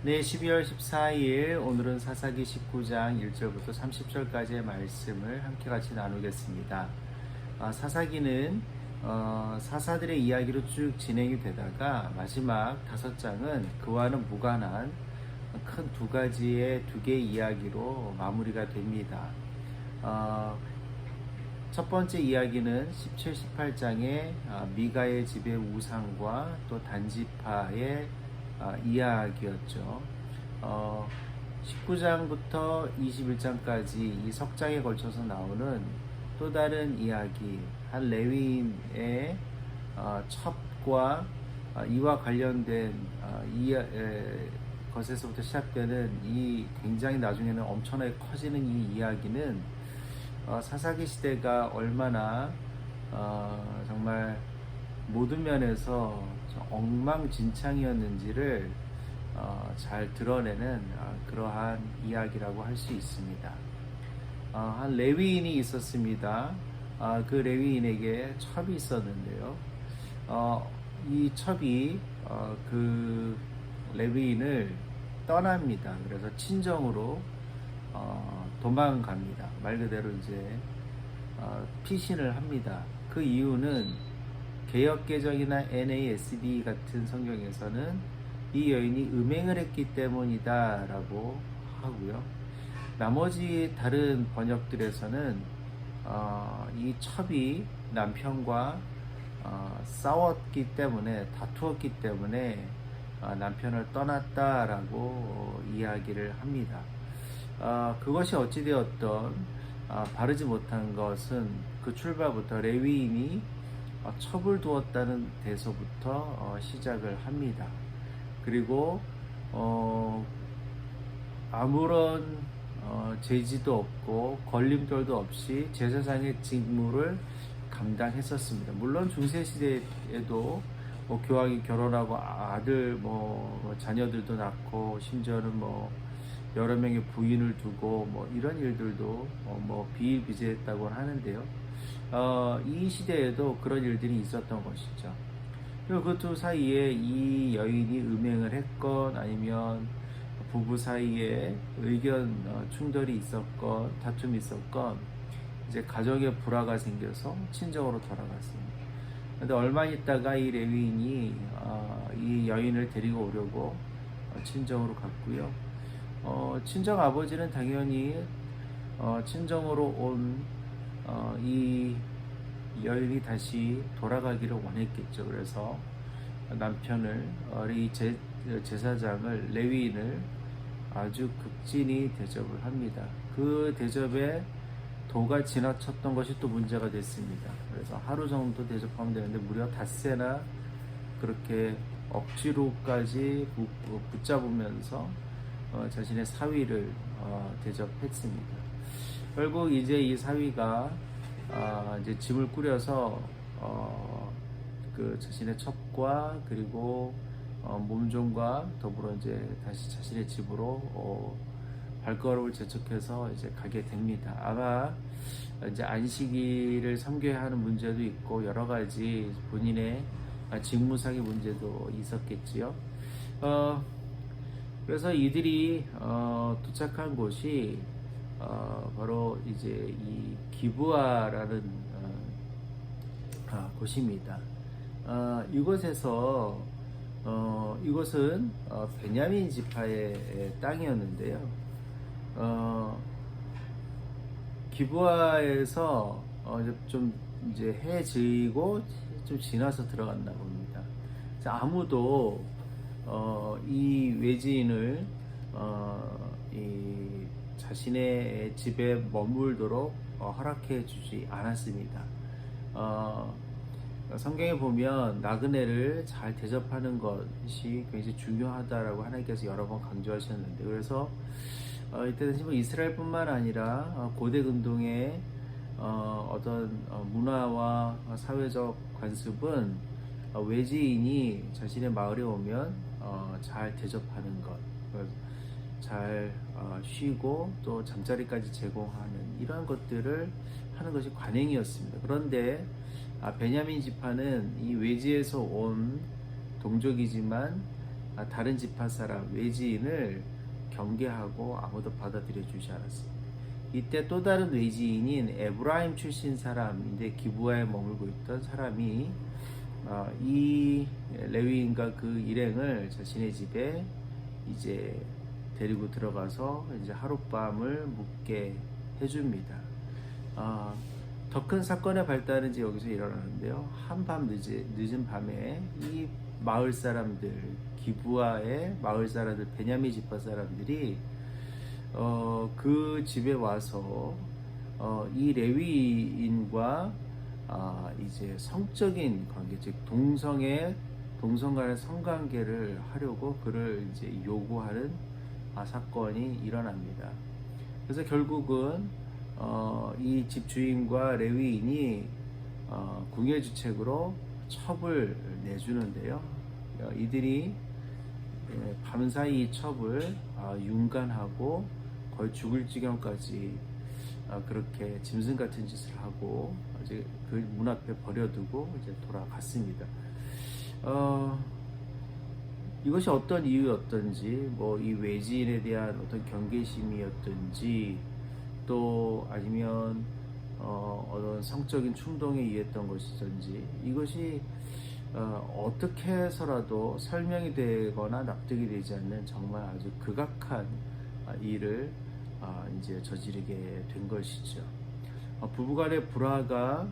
네, 12월 14일 오늘은 사사기 19장 1절부터 30절까지의 말씀을 함께 같이 나누겠습니다. 사사기는 사사들의 이야기로 쭉 진행이 되다가 마지막 5장은 그와는 무관한 큰 두 개의 이야기로 마무리가 됩니다. 첫 번째 이야기는 17, 18장의 미가의 집의 우상과 또 단지파의 이야기였죠. 19장부터 21장까지 이 석장에 걸쳐서 나오는 또 다른 이야기, 한 레위인의 첩과 이와 관련된 것에서부터 시작되는 이 굉장히 나중에는 엄청나게 커지는 이 이야기는 사사기 시대가 얼마나 정말 모든 면에서 엉망진창이었는지를 잘 드러내는 그러한 이야기라고 할 수 있습니다. 한 레위인이 있었습니다. 그 레위인에게 첩이 있었는데요. 이 첩이 그 레위인을 떠납니다. 그래서 친정으로 도망갑니다. 말 그대로 이제 피신을 합니다. 그 이유는 개역개정이나 NASB 같은 성경에서는 이 여인이 음행을 했기 때문이다 라고 하고요. 나머지 다른 번역들에서는 이 첩이 남편과 싸웠기 때문에, 다투었기 때문에 남편을 떠났다라고 이야기를 합니다. 그것이 어찌되었던 바르지 못한 것은 그 출발부터 레위인이 첩을 두었다는 데서부터 시작을 합니다. 그리고 아무런 제지도 없고 걸림돌도 없이 제사장의 직무를 감당했었습니다. 물론 중세시대에도 교황이 결혼하고 아들 자녀들도 낳고 심지어는 여러 명의 부인을 두고 이런 일들도 비일비재했다고 하는데요. 이 시대에도 그런 일들이 있었던 것이죠. 그리고 그 두 사이에 이 여인이 음행을 했건 아니면 부부 사이에 의견 충돌이 있었건 다툼이 있었건 이제 가정에 불화가 생겨서 친정으로 돌아갔습니다. 그런데 얼마 있다가 이 레위인이 이 여인을 데리고 오려고 친정으로 갔고요. 친정 아버지는 당연히 친정으로 온 이 여인이 다시 돌아가기를 원했겠죠. 그래서 남편을 이 제사장을 레위인을 아주 극진히 대접을 합니다. 그 대접에 도가 지나쳤던 것이 또 문제가 됐습니다. 그래서 하루 정도 대접하면 되는데 무려 닷새나 그렇게 억지로까지 붙잡으면서 자신의 사위를 대접했습니다. 결국 이제 이 사위가 이제 짐을 꾸려서 그 자신의 첩과 그리고 몸종과 더불어 이제 다시 자신의 집으로 발걸음을 재촉해서 이제 가게 됩니다. 아마 이제 안식일을 섬겨야 하는 문제도 있고 여러 가지 본인의 직무상의 문제도 있었겠지요. 그래서 이들이 도착한 곳이 바로 이제 이 기브아라는 곳입니다. 이곳에서 이곳은 베냐민 지파의 땅이었는데요. 기브아에서 좀 이제 해 지고 좀 지나서 들어갔나 봅니다. 아무도 이 외지인을 이 자신의 집에 머물도록 허락해 주지 않았습니다. 성경에 보면 나그네를 잘 대접하는 것이 굉장히 중요하다라고 하나님께서 여러 번 강조하셨는데, 그래서 이때 당시 이스라엘뿐만 아니라 고대 근동의 어떤 문화와 사회적 관습은 외지인이 자신의 마을에 오면 잘 대접하는 것, 잘 쉬고 또 잠자리까지 제공하는 이러한 것들을 하는 것이 관행이었습니다. 그런데 베냐민 지파는 이 외지에서 온 동족이지만 다른 지파 사람 외지인을 경계하고 아무도 받아들여 주지 않았습니다. 이때 또 다른 외지인인 에브라임 출신 사람인데 기브아에 머물고 있던 사람이 이 레위인과 그 일행을 자신의 집에 이제 데리고 들어가서 이제 하룻밤을 묵게 해줍니다. 더 큰 사건의 발달은 이제 여기서 일어나는데요. 한밤 늦은 밤에 이 마을 사람들, 기브아의 마을 사람들, 베냐민 지파 사람들이 그 집에 와서 이 레위인과 이제 성적인 관계, 즉 동성 간의 성관계를 하려고 그를 이제 요구하는 사건이 일어납니다. 그래서 결국은 이 집 주인과 레위인이 궁예주책으로 첩을 내주는데요. 이들이 밤사이 이 첩을 윤간하고 거의 죽을 지경까지 그렇게 짐승 같은 짓을 하고 이제 그 문 앞에 버려두고 이제 돌아갔습니다. 이것이 어떤 이유였던지, 뭐 이 외지인에 대한 어떤 경계심이었던지, 또 아니면 어떤 성적인 충동에 의했던 것이든지, 이것이 어떻게 해서라도 설명이 되거나 납득이 되지 않는 정말 아주 극악한 일을 이제 저지르게 된 것이죠. 부부간의 불화가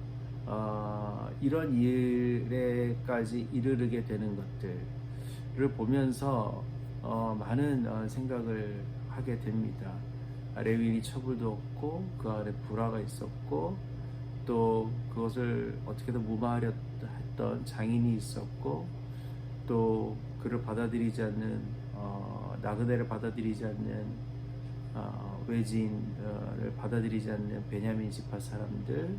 이런 일에까지 이르게 되는 것들을 보면서 많은 생각을 하게 됩니다. 레위인이 첩을 얻고 그 안에 불화가 있었고, 또 그것을 어떻게든 무마하려 했던 장인이 있었고, 또 그를 받아들이지 않는 나그네를 받아들이지 않는 외지인을 받아들이지 않는 베냐민 지파 사람들,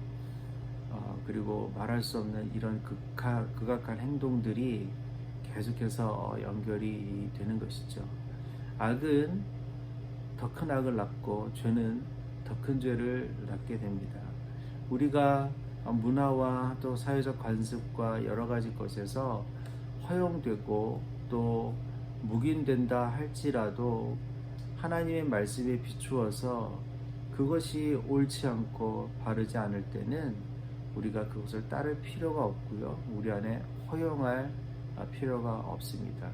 그리고 말할 수 없는 이런 극악한 행동들이 계속해서 연결이 되는 것이죠. 악은 더 큰 악을 낳고 죄는 더 큰 죄를 낳게 됩니다. 우리가 문화와 또 사회적 관습과 여러 가지 것에서 허용되고 또 묵인된다 할지라도 하나님의 말씀에 비추어서 그것이 옳지 않고 바르지 않을 때는 우리가 그것을 따를 필요가 없고요. 우리 안에 허용할 필요가 없습니다.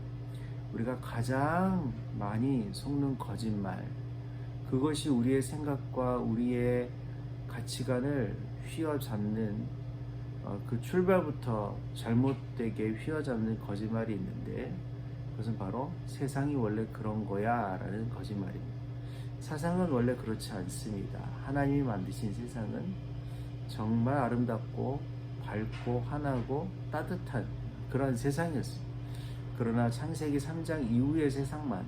우리가 가장 많이 속는 거짓말, 그것이 우리의 생각과 우리의 가치관을 휘어잡는 그 출발부터 잘못되게 휘어잡는 거짓말이 있는데, 그것은 바로 세상이 원래 그런 거야 라는 거짓말입니다. 세상은 원래 그렇지 않습니다. 하나님이 만드신 세상은 정말 아름답고 밝고 환하고 따뜻한 그런 세상이었습니다. 그러나 창세기 3장 이후의 세상만,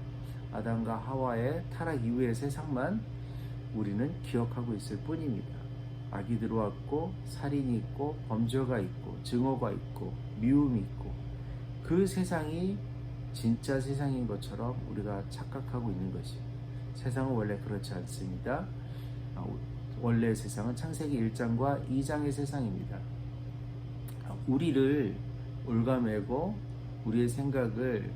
아담과 하와의 타락 이후의 세상만 우리는 기억하고 있을 뿐입니다. 악이 들어왔고 살인이 있고 범죄가 있고 증오가 있고 미움이 있고, 그 세상이 진짜 세상인 것처럼 우리가 착각하고 있는 것이, 세상은 원래 그렇지 않습니다. 원래 세상은 창세기 1장과 2장의 세상입니다. 우리를 올가매고 우리의 생각을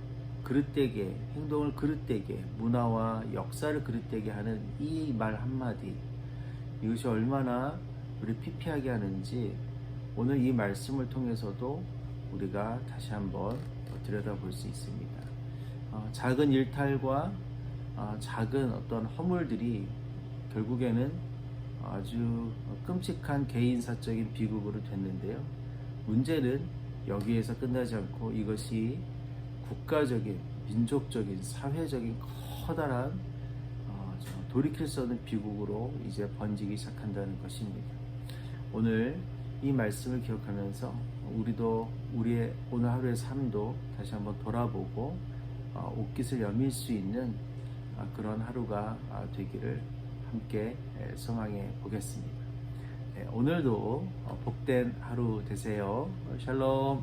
그릇되게, 행동을 그릇되게, 문화와 역사를 그릇되게 하는 이 말 한마디, 이것이 얼마나 우리를 피폐하게 하는지 오늘 이 말씀을 통해서도 우리가 다시 한번 들여다볼 수 있습니다. 작은 일탈과 작은 어떤 허물들이 결국에는 아주 끔찍한 개인사적인 비극으로 됐는데요. 문제는 여기에서 끝나지 않고 이것이 국가적인, 민족적인, 사회적인 커다란 돌이킬 수 없는 비극으로 이제 번지기 시작한다는 것입니다. 오늘 이 말씀을 기억하면서 우리도 우리의 오늘 하루의 삶도 다시 한번 돌아보고 옷깃을 여밀 수 있는 그런 하루가 되기를 함께 소망해 보겠습니다. 오늘도 복된 하루 되세요. 샬롬.